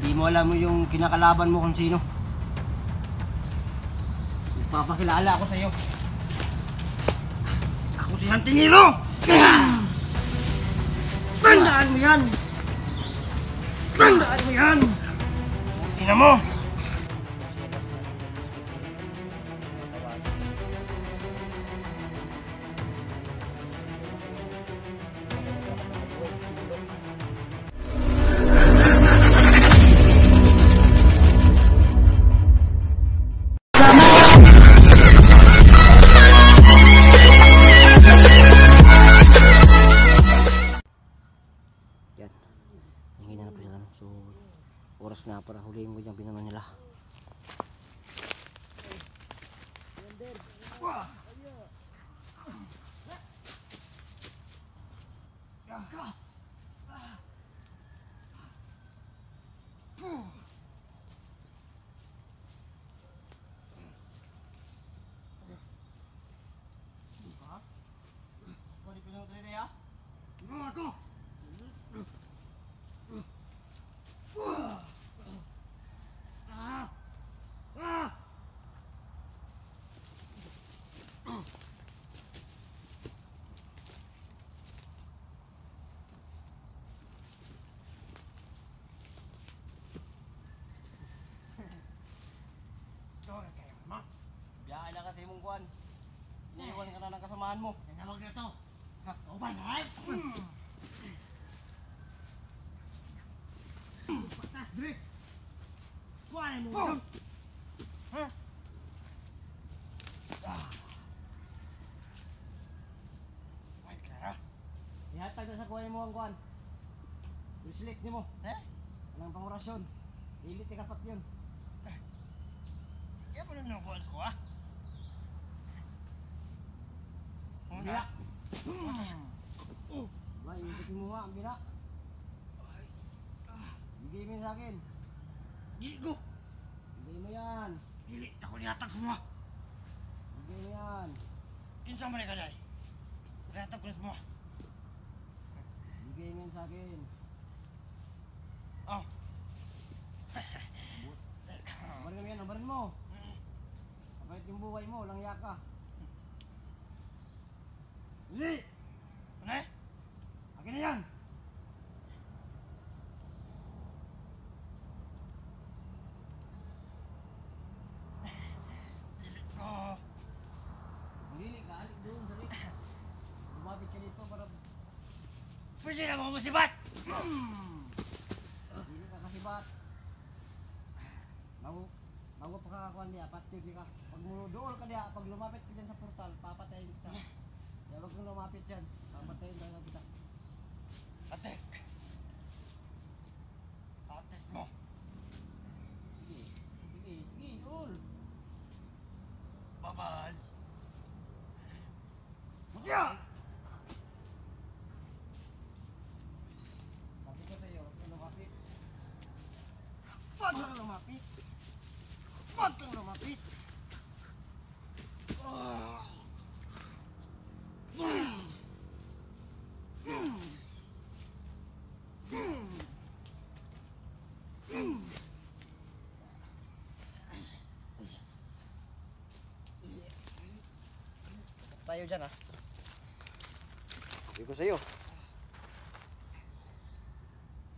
Di mo alam mo yung kinakalaban mo kung sino. Ipapakilala ako sa iyo. Ako si Antingiro! Tandaan mo yan! Tandaan mo yan! Tingnan mo! So, oras na para huliin ko yung pinano nila. Biyahe na kasi mong kuhan. Iniiwan ka na ng kasamahan mo. Nanawag na ito. Uban, ha? Patas, Dre! Kuhanin mo ito! Ha? Wait ka na. Ihatag na sa kuhanin mo ang kuhan. Islik ni mo. Anong pangorasyon? Ilit ikapat yun. Yan mo na nakuha ko, ha? Bina! Ba, iubutin mo nga ang bina. Bigay mo sa akin. Bigay ko! Bigay mo yan. Dili, ako nihatag semua. Bigay mo yan. Kinsa mo na ka dahil? Nihatag ko na semua. Bigay mo yan sa akin. Oh. Barin mo yan, barin mo. Kapait yung buhay mo, langya ka. Hindi! Ano eh? Akin na yan! Dilit ko! Hindi, kaalik doon, dali. Lumapit ka dito para... Pwede na mga musibat! Hindi ka kasibat. Bago pa kakakuan niya, patig ka. Pag dool ka niya, pag lumapit ka dyan sa portal, papatayin kita. Kaya wag kang lumapit dyan, papatayin tayo kita. Atek! Atek mo! Sige, sige, sige, dool! Babal! Mutya! Sabi ko sa'yo, huwag kang lumapit. Huwag kang lumapit! Huwag kang lumapit! Tayo dyan, ha? Sabi ko sa'yo.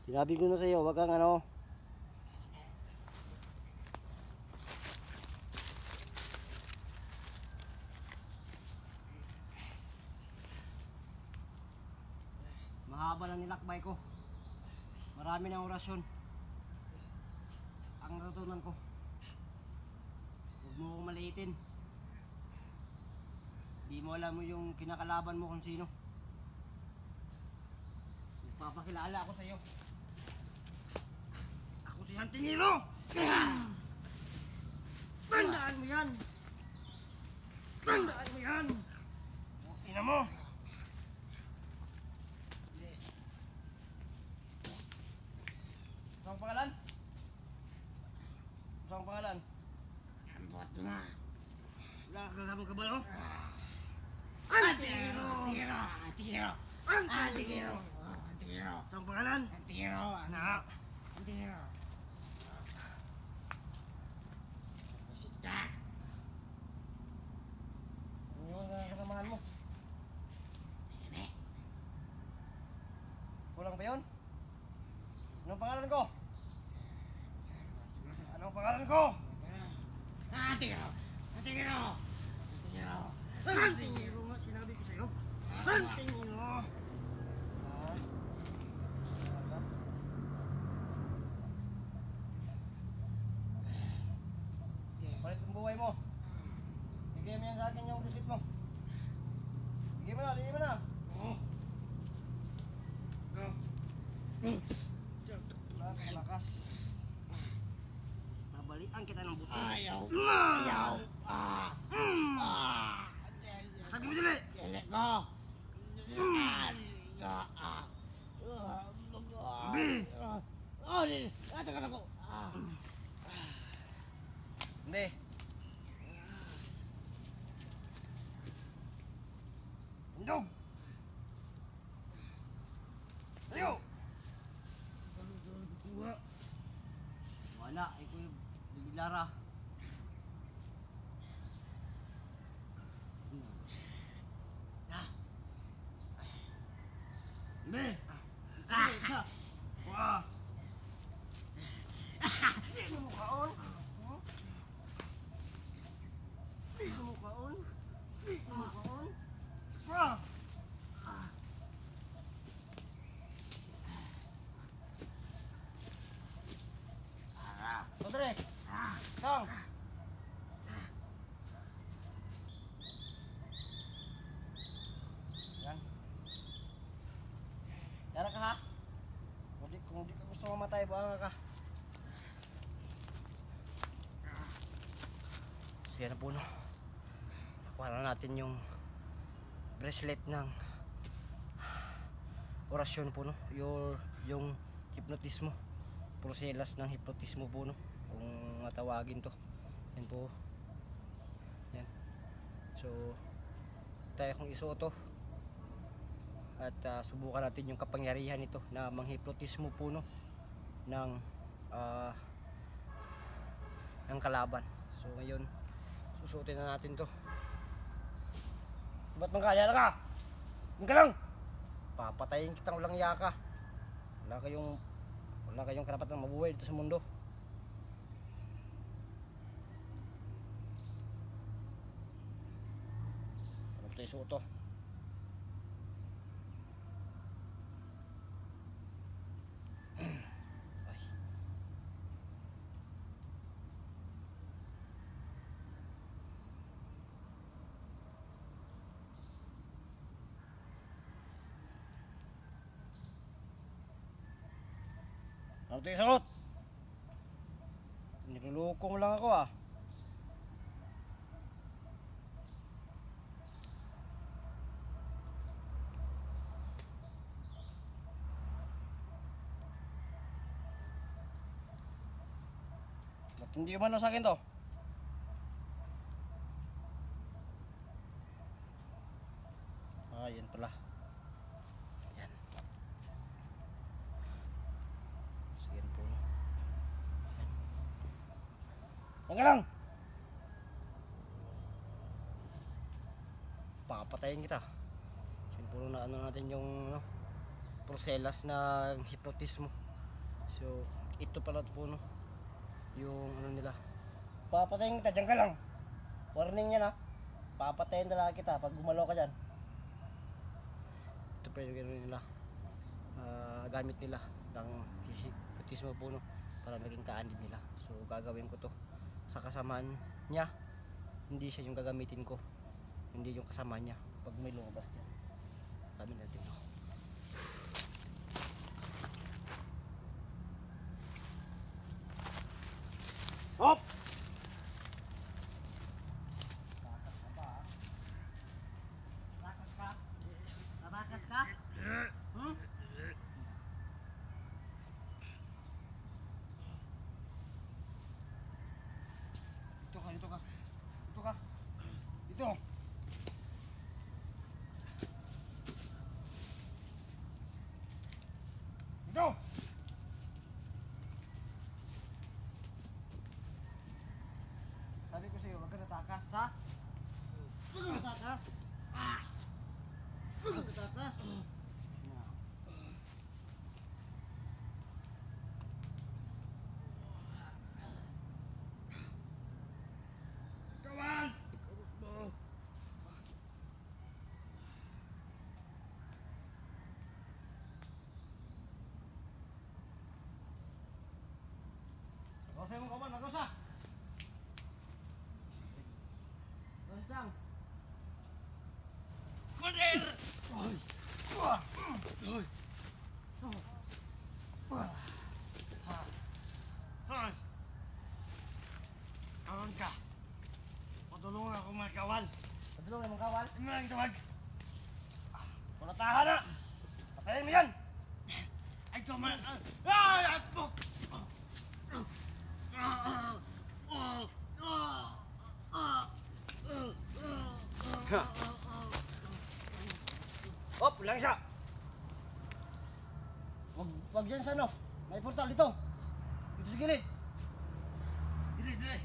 Sinabi ko na sa'yo, wag kang ano. Mahaba lang nilakbay ko. Marami ng orasyon. Ang natutunan ko, huwag mo akong maliitin. Di mo alam mo yung kinakalaban mo kung sino. Ipapakilala ako sa iyo. Ako si Antingiro! Tandaan mo yan! Tandaan mo yan! Ina mo! Saan ang pangalan? Saan ang pangalan? Ambot na. Wala ka kasamang kabalo? Antingiro! Antingiro! Antingiro! Antingiro! Antingiro! Saan ang pangalan? Antingiro! Anak! Antingiro! Lang ba yun? Anong pangalan ko? Anong pangalan ko? Antingero! Antingero! Antingero! Antingero nga sinabi ko sa'yo. Antingero! Palit ang buhay mo. Bigay mo yan sa akin yung receipt mo. Bigay mo na, bigay mo na. Wala kang lakas. Nabalian kita ng buto. Ayaw. Ayaw. Sakit mo dili. Dili ko. Bi. Atakan ako. Hindi. Indog. Tayo. Wala, ay ko yung bibilara. Be! Wah! Di mo kaon? Di mo kaon? Di mo kaon? Wah! Andre! Tong! Yan. Yara ka ha? Kung di ka gusto mamatay, buanga ka. So yan na po no. Nakuha na natin yung bracelet ng orasyon po no. Yung hypnotismo. Proselas ng hypnotismo po no. Kung matawagin to. Yan po. Yan. So tayo kung isuot to. At subukan natin yung kapangyarihan nito na manghipnotismo po no ng kalaban. So ngayon susuotin na natin to. Ba't mangkaya na ka? Hindi ka lang. Papatayin kitang walang yaka. Wala kayong karapatang mabuhay dito sa mundo. Ano ito isuot to? Ano ito isuot? Niluloko mo lang ako ah. Ba't hindi umano sa akin to? Ah, yan pala. Yan. So yan po no. Yan ka lang! Papatayin kita. Yan po na ano natin yung no, proselas na hypnotismo. So ito pala po no. Yung ano nila. Papatayin kita, dyan ka lang. Warning yan ha. Papatayin talaga kita pag gumalaw ka dyan. Ito pa yung gano'n nila. Gamit nila ng hypnotismo po no, para maging kaanib nila. So gagawin ko to sa kasamaan niya. Hindi siya yung gagamitin ko. Hindi yung kasama niya pag may lumabas niya. Kami natin no. Hop! Takas ka? Tatakas ka? Hmm? Dito ka, dito ka. Dito ka. Dito. Dito. Sabi ko sa'yo, huwag ka tatakas, ha? Huwag ka tatakas. Huwag ka tatakas. lang tawag. Kulatahan na! Patayin mo yan! Ay, tuman! Ay, po! Hop, lang isa! Wag dyan sa ano. May portal dito. Dito sa gilid. Dire, dire!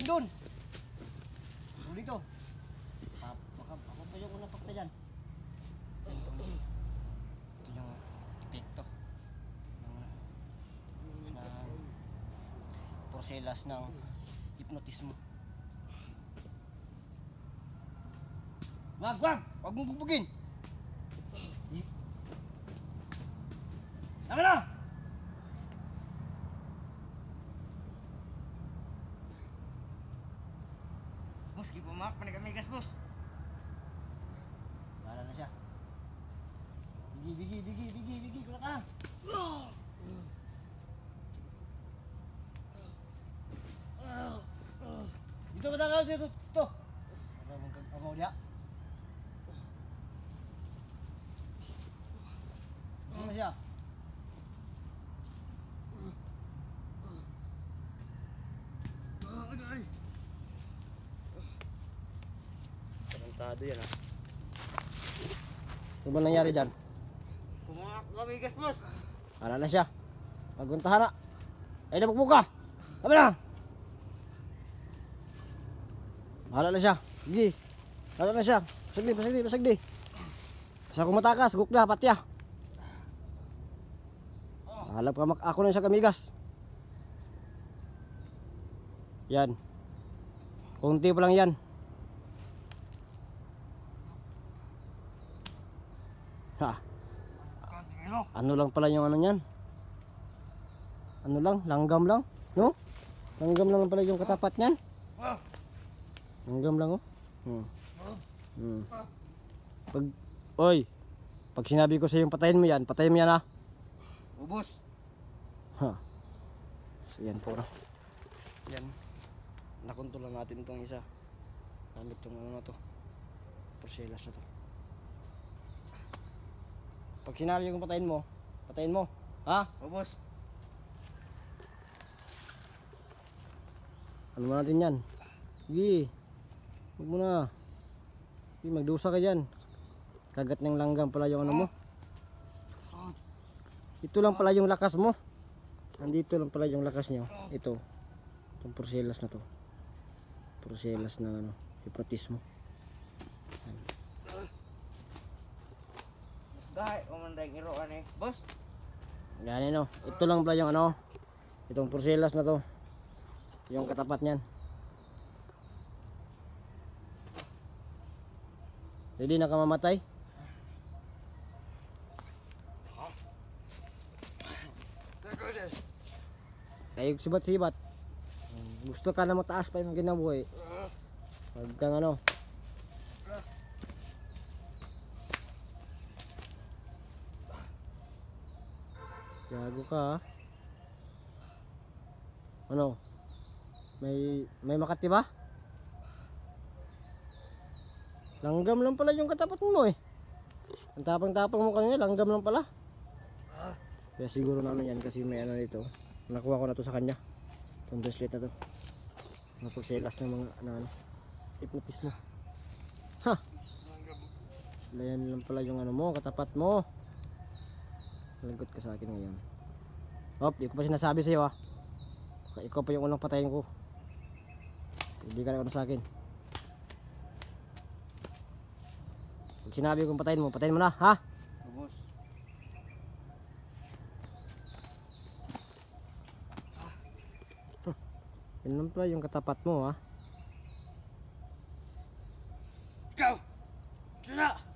Doon. Dito. Baka ako pa yung unang pakta dyan. Ito yung epekto ng porselas ng hipnotismo. Wag mong bubugin. Tama na! Boss, kipumak pa na kami gas, boss. Wala na siya. Bigi, kulat ah. Dito ba tayo dito? Ito. Ano mong kagamaw niya? Dito na siya. Tarantado yan ah. Ano ba nangyari dyan? Pumak kami gas, boss. Wala na siya. Maguntahan na. Ay, napagbuka. Kami na. Wala na siya. Sige. Wala na siya. Pasagdi. Basta kung matakas, gukla, patya. Halap ka ako na siya kamigas. Yan. Kunti pa lang yan. Ha. Ano lang pala yung ano niyan? Ano lang? Langgam lang? No? Langgam lang pala yung katapat niyan? Langgam lang oh. Pag sinabi ko sa yung patayin mo yan ah. Ubos. Ha. So yan po na. Yan. Nakontrol natin itong isa. Gamit itong ano na to. Porcelas na to. Pag sinabi kong patayin mo. Ha? Ubos. Ano mo natin yan? Sige. Huwag mo na. Sige, magdusa ka dyan. Kagat ng langgam pala yung ano mo. Ito lang pala yung lakas mo. Nandito lang pala yung lakas nyo. Ito. Itong porcelas na to. Porcelas na ano. Hipnotismo. Dahil, umanday iroan eh. Boss. Yan ano. Ito lang pala yung ano. Itong porcelas na to. Yung katapat nyan. Ready na ka mamatay? Kayog sibat-sibat. Gusto ka na mataas pa yung ginabuhay. Huwag kang ano. Gago ka ha. Ano? May makati ba? Langgam lang pala yung katapat mo eh. Ang tapang-tapang mo kanina, langgam lang pala. Kaya siguro namin yan kasi may ano dito. Nakuha ko na to sa kanya. Itong bracelet na to. Napagselas ng mga ano, hipnotismo. Ha! Yan lang pala yung ano mo, katapat mo. Lagot ka sa akin ngayon. Hop, di ko pa sinasabi sa iyo ha. Ikaw pa yung unang patayin ko. Hindi ka na ano sa akin. Pag sinabi kong patayin mo na, ha? Ubos. Yan lang pala yung katapat mo ha. Ikaw! Ito na!